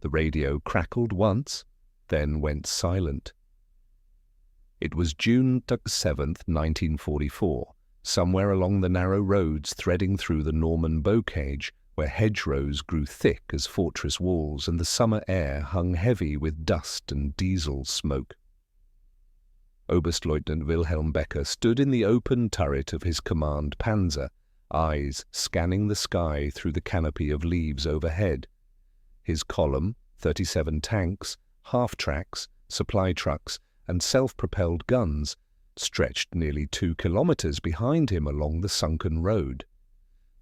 The radio crackled once, then went silent. It was June 7th, 1944, somewhere along the narrow roads threading through the Norman bocage, where hedgerows grew thick as fortress walls and the summer air hung heavy with dust and diesel smoke. Oberstleutnant Wilhelm Becker stood in the open turret of his command Panzer, eyes scanning the sky through the canopy of leaves overhead. His column, 37 tanks, half-tracks, supply trucks, and self-propelled guns, stretched nearly 2 kilometers behind him along the sunken road.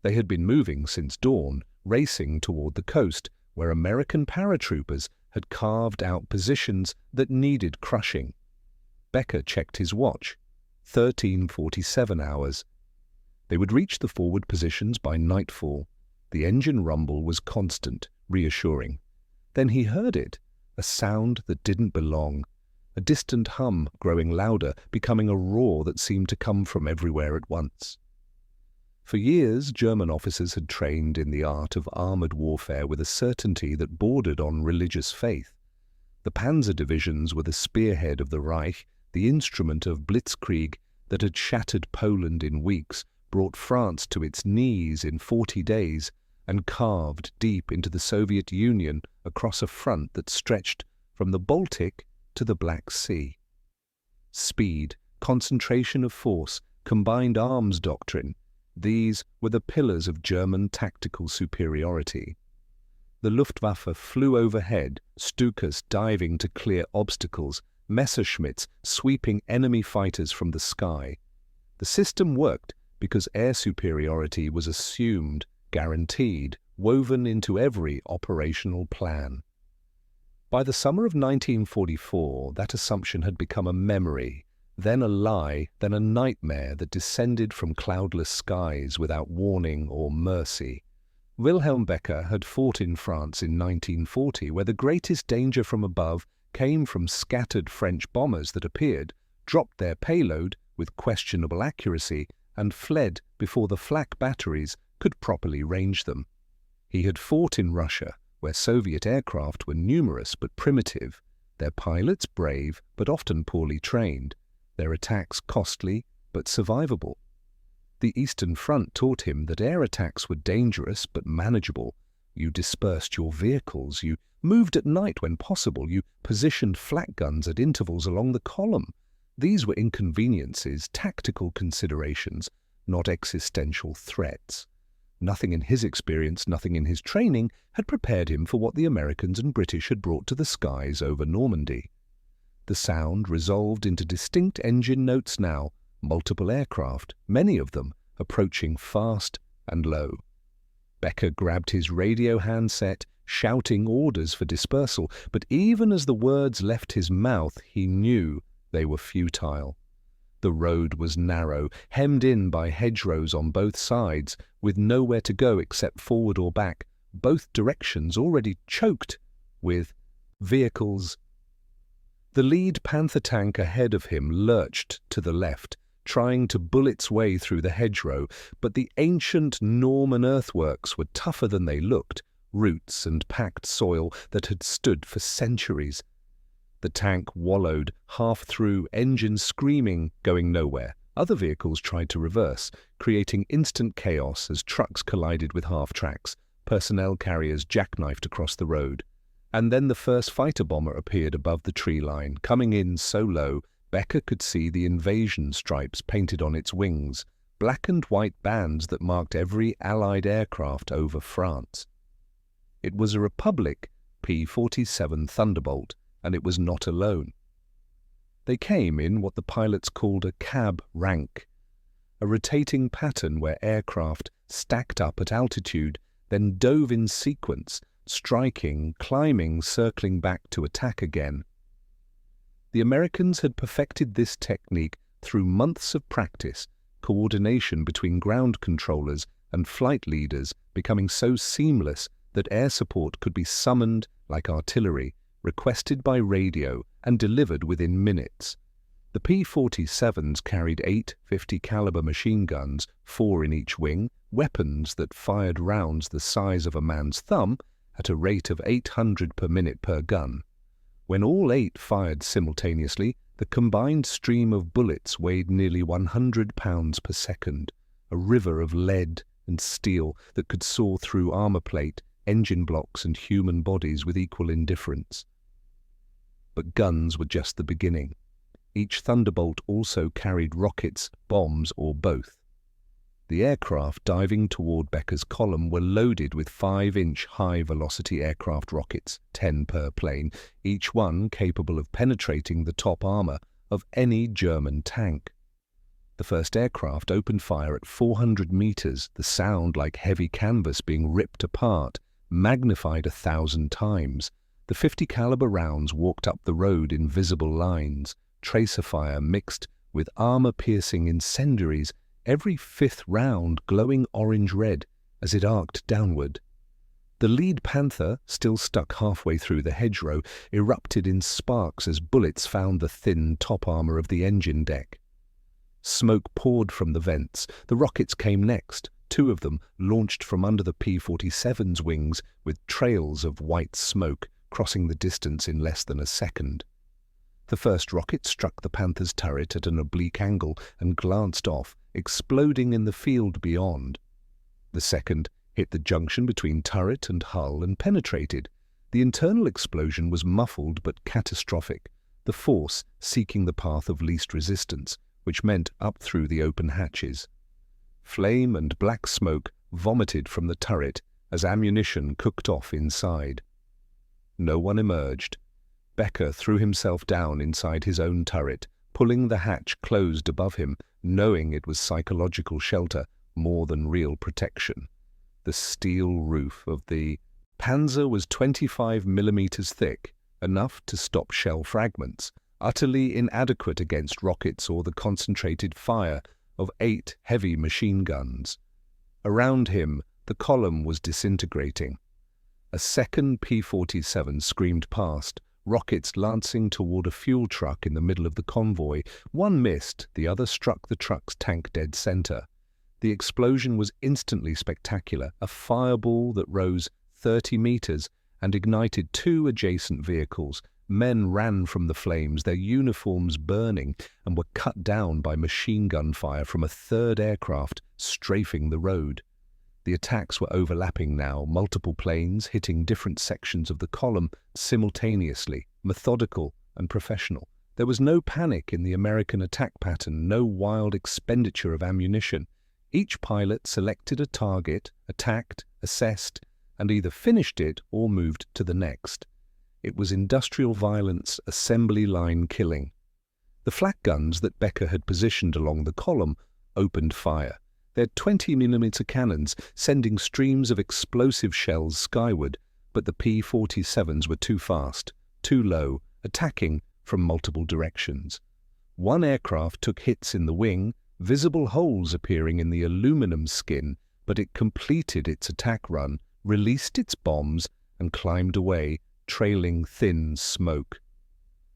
They had been moving since dawn, racing toward the coast, where American paratroopers had carved out positions that needed crushing. Becker checked his watch. 13:47 hours. They would reach the forward positions by nightfall. The engine rumble was constant, reassuring. Then he heard it, a sound that didn't belong, a distant hum growing louder, becoming a roar that seemed to come from everywhere at once. For years, German officers had trained in the art of armored warfare with a certainty that bordered on religious faith. The panzer divisions were the spearhead of the Reich, the instrument of blitzkrieg that had shattered Poland in weeks, brought France to its knees in 40 days, and carved deep into the Soviet Union across a front that stretched from the Baltic to the Black Sea. Speed, concentration of force, combined arms doctrine, these were the pillars of German tactical superiority. The Luftwaffe flew overhead, Stukas diving to clear obstacles, Messerschmitts sweeping enemy fighters from the sky. The system worked because air superiority was assumed, guaranteed, woven into every operational plan. By the summer of 1944, that assumption had become a memory, then a lie, then a nightmare that descended from cloudless skies without warning or mercy. Wilhelm Becker had fought in France in 1940, where the greatest danger from above came from scattered French bombers that appeared, dropped their payload with questionable accuracy, and fled before the flak batteries could properly range them. He had fought in Russia, where Soviet aircraft were numerous but primitive, their pilots brave but often poorly trained, their attacks costly but survivable. The Eastern Front taught him that air attacks were dangerous but manageable. You dispersed your vehicles, you moved at night when possible, you positioned flak guns at intervals along the column. These were inconveniences, tactical considerations, not existential threats. Nothing in his experience, nothing in his training had prepared him for what the Americans and British had brought to the skies over Normandy. The sound resolved into distinct engine notes now, multiple aircraft, many of them, approaching fast and low. Becker grabbed his radio handset, shouting orders for dispersal, but even as the words left his mouth, he knew they were futile. The road was narrow, hemmed in by hedgerows on both sides, with nowhere to go except forward or back, both directions already choked with vehicles. The lead Panther tank ahead of him lurched to the left, trying to bull its way through the hedgerow, but the ancient Norman earthworks were tougher than they looked, roots and packed soil that had stood for centuries. The tank wallowed, half through, engine screaming, going nowhere. Other vehicles tried to reverse, creating instant chaos as trucks collided with half-tracks, personnel carriers jackknifed across the road. And then the first fighter bomber appeared above the tree line, coming in so low Becker could see the invasion stripes painted on its wings, black and white bands that marked every Allied aircraft over France. It was a Republic P-47 Thunderbolt, and it was not alone. They came in what the pilots called a cab rank, a rotating pattern where aircraft stacked up at altitude, then dove in sequence, striking, climbing, circling back to attack again. The Americans had perfected this technique through months of practice, coordination between ground controllers and flight leaders becoming so seamless that air support could be summoned like artillery, requested by radio, and delivered within minutes. The P-47s carried 8 50-caliber machine guns, 4 in each wing, weapons that fired rounds the size of a man's thumb, at a rate of 800 per minute per gun. When all 8 fired simultaneously, the combined stream of bullets weighed nearly 100 pounds per second, a river of lead and steel that could saw through armor plate, engine blocks and human bodies with equal indifference. But guns were just the beginning. Each Thunderbolt also carried rockets, bombs, or both. The aircraft diving toward Becker's column were loaded with 5-inch high-velocity aircraft rockets, 10 per plane, each one capable of penetrating the top armor of any German tank. The first aircraft opened fire at 400 meters, the sound like heavy canvas being ripped apart, magnified 1,000 times. The 50 caliber rounds walked up the road in visible lines, tracer fire mixed with armor-piercing incendiaries, every 5th round glowing orange-red as it arced downward. The lead Panther, still stuck halfway through the hedgerow, erupted in sparks as bullets found the thin top armor of the engine deck. Smoke poured from the vents. The rockets came next, 2 of them launched from under the P-47's wings with trails of white smoke crossing the distance in less than a second. The first rocket struck the Panther's turret at an oblique angle and glanced off, exploding in the field beyond. The second hit the junction between turret and hull and penetrated. The internal explosion was muffled but catastrophic, the force seeking the path of least resistance, which meant up through the open hatches. Flame and black smoke vomited from the turret as ammunition cooked off inside. No one emerged. Becker threw himself down inside his own turret, pulling the hatch closed above him, knowing it was psychological shelter more than real protection. The steel roof of the Panzer was 25 millimeters thick, enough to stop shell fragments, utterly inadequate against rockets or the concentrated fire of 8 heavy machine guns. Around him, the column was disintegrating. A second P-47 screamed past, rockets lancing toward a fuel truck in the middle of the convoy. One missed, the other struck the truck's tank dead center. The explosion was instantly spectacular, a fireball that rose 30 meters and ignited 2 adjacent vehicles. Men ran from the flames, their uniforms burning, and were cut down by machine gun fire from a third aircraft strafing the road. The attacks were overlapping now, multiple planes hitting different sections of the column simultaneously, methodical and professional. There was no panic in the American attack pattern, no wild expenditure of ammunition. Each pilot selected a target, attacked, assessed, and either finished it or moved to the next. It was industrial violence, assembly line killing. The flak guns that Becker had positioned along the column opened fire. Their 20mm cannons sending streams of explosive shells skyward, but the P-47s were too fast, too low, attacking from multiple directions. One aircraft took hits in the wing, visible holes appearing in the aluminum skin, but it completed its attack run, released its bombs, and climbed away, trailing thin smoke.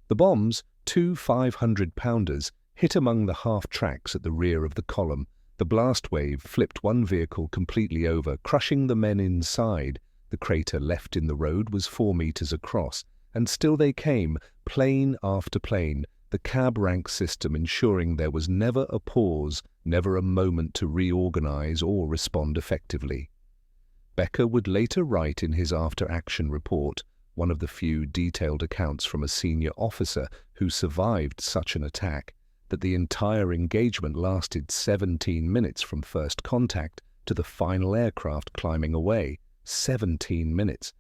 The bombs, 2 500-pounders, hit among the half-tracks at the rear of the column. The blast wave flipped one vehicle completely over, crushing the men inside. The crater left in the road was 4 meters across, and still they came, plane after plane, the cab rank system ensuring there was never a pause, never a moment to reorganize or respond effectively. Becker would later write in his after-action report, one of the few detailed accounts from a senior officer who survived such an attack, that the entire engagement lasted 17 minutes from first contact to the final aircraft climbing away. 17 minutes.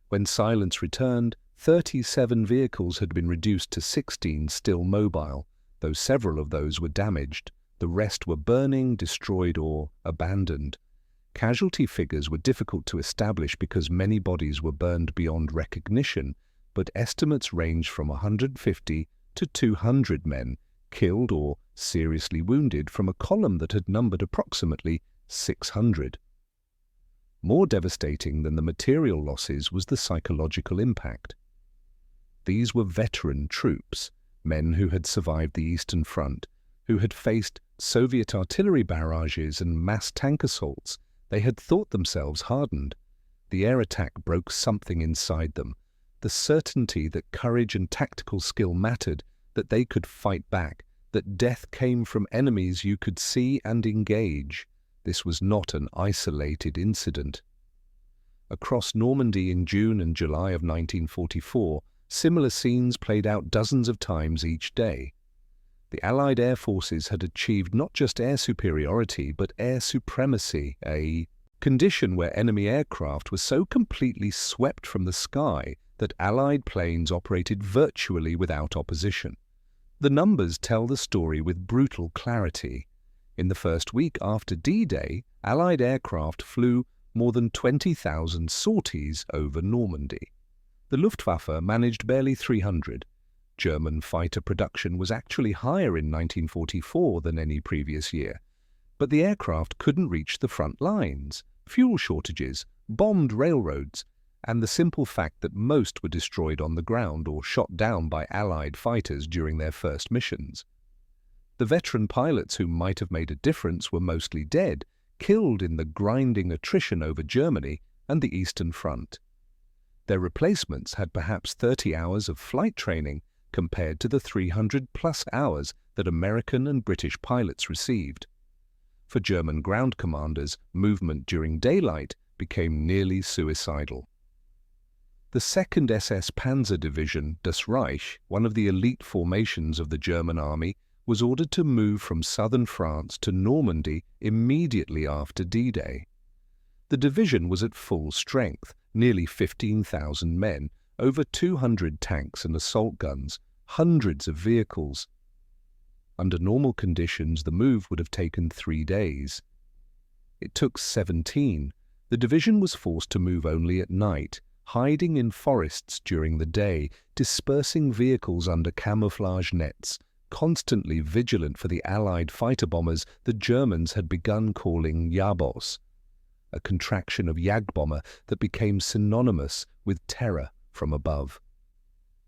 When silence returned, 37 vehicles had been reduced to 16 still mobile, though several of those were damaged. The rest were burning, destroyed, or abandoned. Casualty figures were difficult to establish because many bodies were burned beyond recognition, but estimates range from 150 to 200 men killed or seriously wounded from a column that had numbered approximately 600. More devastating than the material losses was the psychological impact. These were veteran troops, men who had survived the Eastern Front, who had faced Soviet artillery barrages and mass tank assaults. They had thought themselves hardened. the air attack broke something inside them. The certainty that courage and tactical skill mattered, that they could fight back, that death came from enemies you could see and engage. This was not an isolated incident. Across Normandy in June and July of 1944, similar scenes played out dozens of times each day. The Allied air forces had achieved not just air superiority, but air supremacy, a condition where enemy aircraft were so completely swept from the sky that Allied planes operated virtually without opposition. The numbers tell the story with brutal clarity. In the first week after D-Day, Allied aircraft flew more than 20,000 sorties over Normandy. The Luftwaffe managed barely 300. German fighter production was actually higher in 1944 than any previous year. But the aircraft couldn't reach the front lines. Fuel shortages, bombed railroads, and the simple fact that most were destroyed on the ground or shot down by Allied fighters during their first missions. The veteran pilots who might have made a difference were mostly dead, killed in the grinding attrition over Germany and the Eastern Front. Their replacements had perhaps 30 hours of flight training compared to the 300-plus hours that American and British pilots received. For German ground commanders, movement during daylight became nearly suicidal. The 2nd SS Panzer Division, Das Reich, one of the elite formations of the German army, was ordered to move from southern France to Normandy immediately after D-Day. The division was at full strength, nearly 15,000 men, over 200 tanks and assault guns, hundreds of vehicles. Under normal conditions, the move would have taken 3 days. It took 17. The division was forced to move only at night, hiding in forests during the day, dispersing vehicles under camouflage nets, constantly vigilant for the Allied fighter bombers the Germans had begun calling Jabos, a contraction of Jagdbomber that became synonymous with terror from above.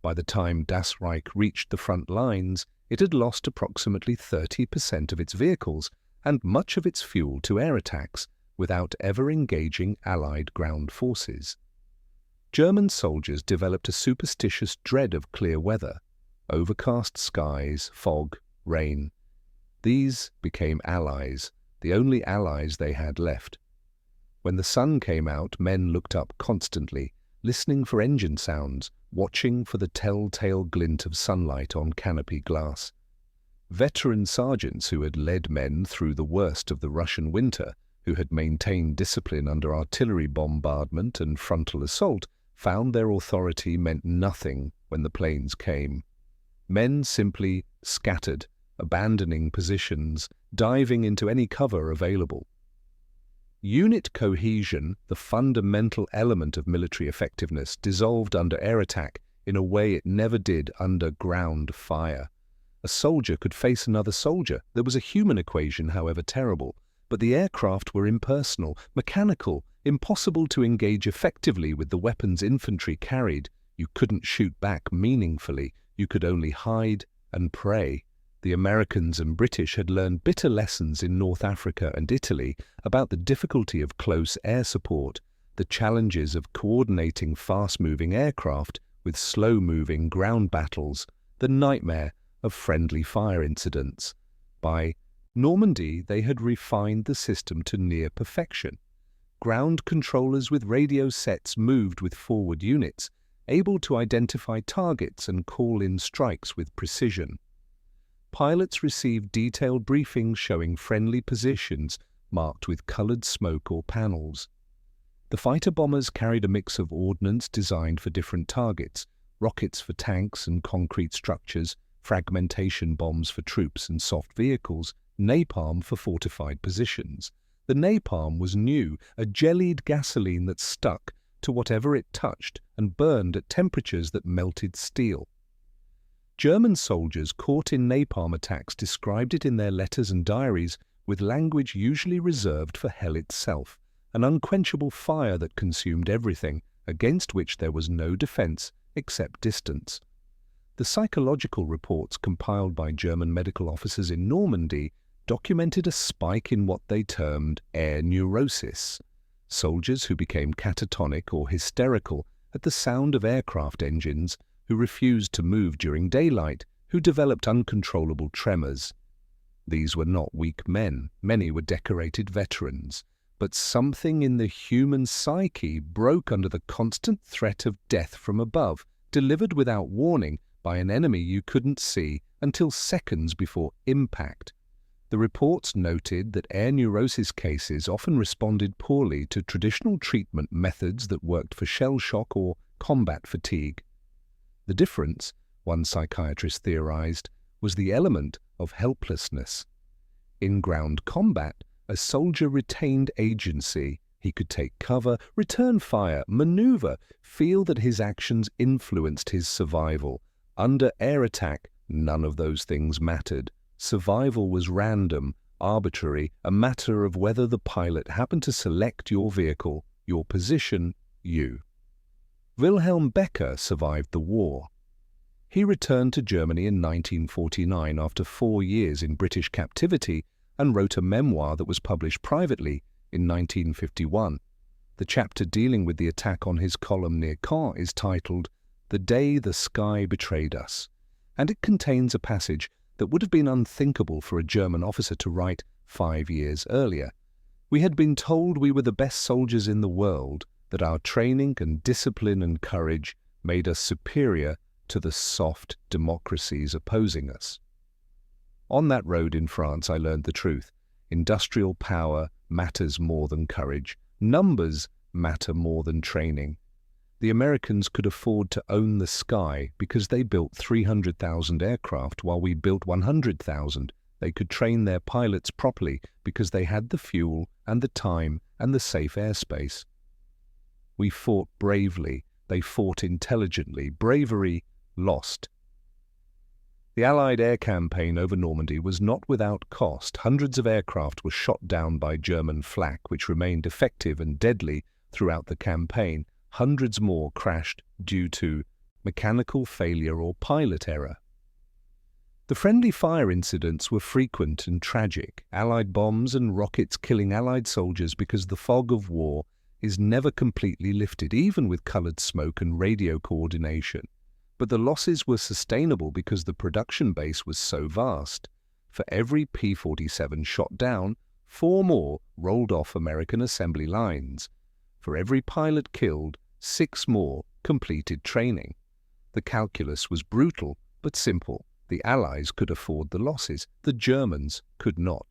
By the time Das Reich reached the front lines, it had lost approximately 30% of its vehicles and much of its fuel to air attacks without ever engaging Allied ground forces. German soldiers developed a superstitious dread of clear weather. Overcast skies, fog, rain. These became allies, the only allies they had left. When the sun came out, men looked up constantly, listening for engine sounds, watching for the telltale glint of sunlight on canopy glass. Veteran sergeants who had led men through the worst of the Russian winter, who had maintained discipline under artillery bombardment and frontal assault, found their authority meant nothing when the planes came. Men simply scattered, abandoning positions, diving into any cover available. Unit cohesion, the fundamental element of military effectiveness, dissolved under air attack in a way it never did under ground fire. A soldier could face another soldier. There was a human equation, however terrible, but the aircraft were impersonal, mechanical, impossible to engage effectively with the weapons infantry carried. You couldn't shoot back meaningfully. You could only hide and pray. The Americans and British had learned bitter lessons in North Africa and Italy about the difficulty of close air support, the challenges of coordinating fast-moving aircraft with slow-moving ground battles, the nightmare of friendly fire incidents. By Normandy, they had refined the system to near perfection. Ground controllers with radio sets moved with forward units, able to identify targets and call in strikes with precision. Pilots received detailed briefings showing friendly positions marked with colored smoke or panels. The fighter bombers carried a mix of ordnance designed for different targets, rockets for tanks and concrete structures, fragmentation bombs for troops and soft vehicles, napalm for fortified positions. The napalm was new, a jellied gasoline that stuck to whatever it touched and burned at temperatures that melted steel. German soldiers caught in napalm attacks described it in their letters and diaries with language usually reserved for hell itself, an unquenchable fire that consumed everything, against which there was no defense except distance. The psychological reports compiled by German medical officers in Normandy documented a spike in what they termed air neurosis. soldiers who became catatonic or hysterical at the sound of aircraft engines, who refused to move during daylight, who developed uncontrollable tremors. These were not weak men, many were decorated veterans, but something in the human psyche broke under the constant threat of death from above, delivered without warning by an enemy you couldn't see until seconds before impact. The reports noted that air neurosis cases often responded poorly to traditional treatment methods that worked for shell shock or combat fatigue. The difference, one psychiatrist theorized, was the element of helplessness. In ground combat, a soldier retained agency. He could take cover, return fire, maneuver, feel that his actions influenced his survival. Under air attack, none of those things mattered. Survival was random, arbitrary, a matter of whether the pilot happened to select your vehicle, your position, you. Wilhelm Becker survived the war. He returned to Germany in 1949 after 4 years in British captivity and wrote a memoir that was published privately in 1951. The chapter dealing with the attack on his column near Caen is titled "The Day the Sky Betrayed Us," and it contains a passage that would have been unthinkable for a German officer to write 5 years earlier. We had been told we were the best soldiers in the world, that our training and discipline and courage made us superior to the soft democracies opposing us. On that road in France, I learned the truth. Industrial power matters more than courage. Numbers matter more than training. The Americans could afford to own the sky because they built 300,000 aircraft while we built 100,000. They could train their pilots properly because they had the fuel and the time and the safe airspace. We fought bravely. They fought intelligently. Bravery lost. The Allied air campaign over Normandy was not without cost. Hundreds of aircraft were shot down by German flak, which remained effective and deadly throughout the campaign. Hundreds more crashed due to mechanical failure or pilot error. The friendly fire incidents were frequent and tragic. Allied bombs and rockets killing Allied soldiers because the fog of war is never completely lifted, even with colored smoke and radio coordination. But the losses were sustainable because the production base was so vast. For every P-47 shot down, 4 more rolled off American assembly lines. For every pilot killed, 6 more completed training. The calculus was brutal but simple. The Allies could afford the losses. The Germans could not.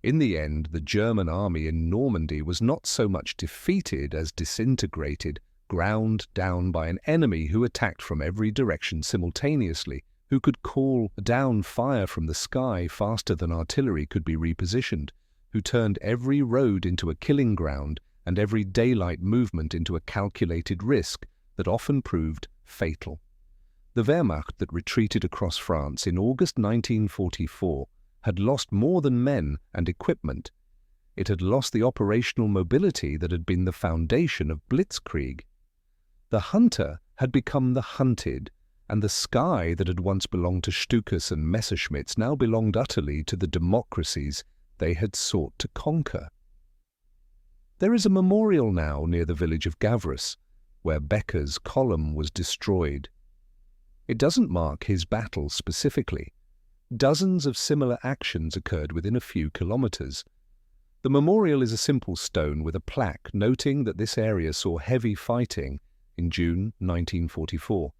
In the end, the German army in Normandy was not so much defeated as disintegrated, ground down by an enemy who attacked from every direction simultaneously, who could call down fire from the sky faster than artillery could be repositioned, who turned every road into a killing ground and every daylight movement into a calculated risk that often proved fatal. The Wehrmacht that retreated across France in August 1944 had lost more than men and equipment. It had lost the operational mobility that had been the foundation of blitzkrieg. The hunter had become the hunted, and the sky that had once belonged to Stukas and Messerschmitts now belonged utterly to the democracies they had sought to conquer. There is a memorial now near the village of Gavras, where Becker's column was destroyed. It doesn't mark his battle specifically. Dozens of similar actions occurred within a few kilometers. The memorial is a simple stone with a plaque noting that this area saw heavy fighting in June 1944.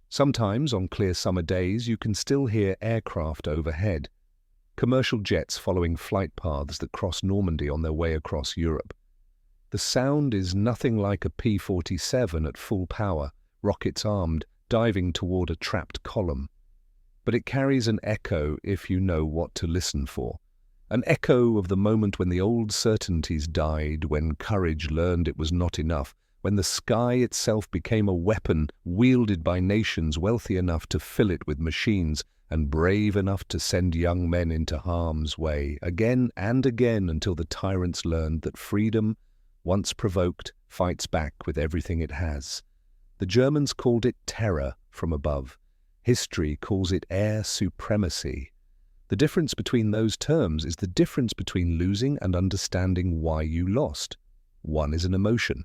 Sometimes on clear summer days you can still hear aircraft overhead, commercial jets following flight paths that cross Normandy on their way across Europe. The sound is nothing like a P-47 at full power, rockets armed, diving toward a trapped column. But it carries an echo if you know what to listen for. An echo of the moment when the old certainties died, when courage learned it was not enough, when the sky itself became a weapon wielded by nations wealthy enough to fill it with machines and brave enough to send young men into harm's way, again and again until the tyrants learned that freedom, once provoked, fights back with everything it has. The Germans called it terror from above. History calls it air supremacy. The difference between those terms is the difference between losing and understanding why you lost. One is an emotion.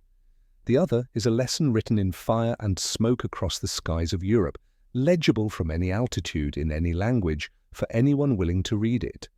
The other is a lesson written in fire and smoke across the skies of Europe, legible from any altitude in any language for anyone willing to read it.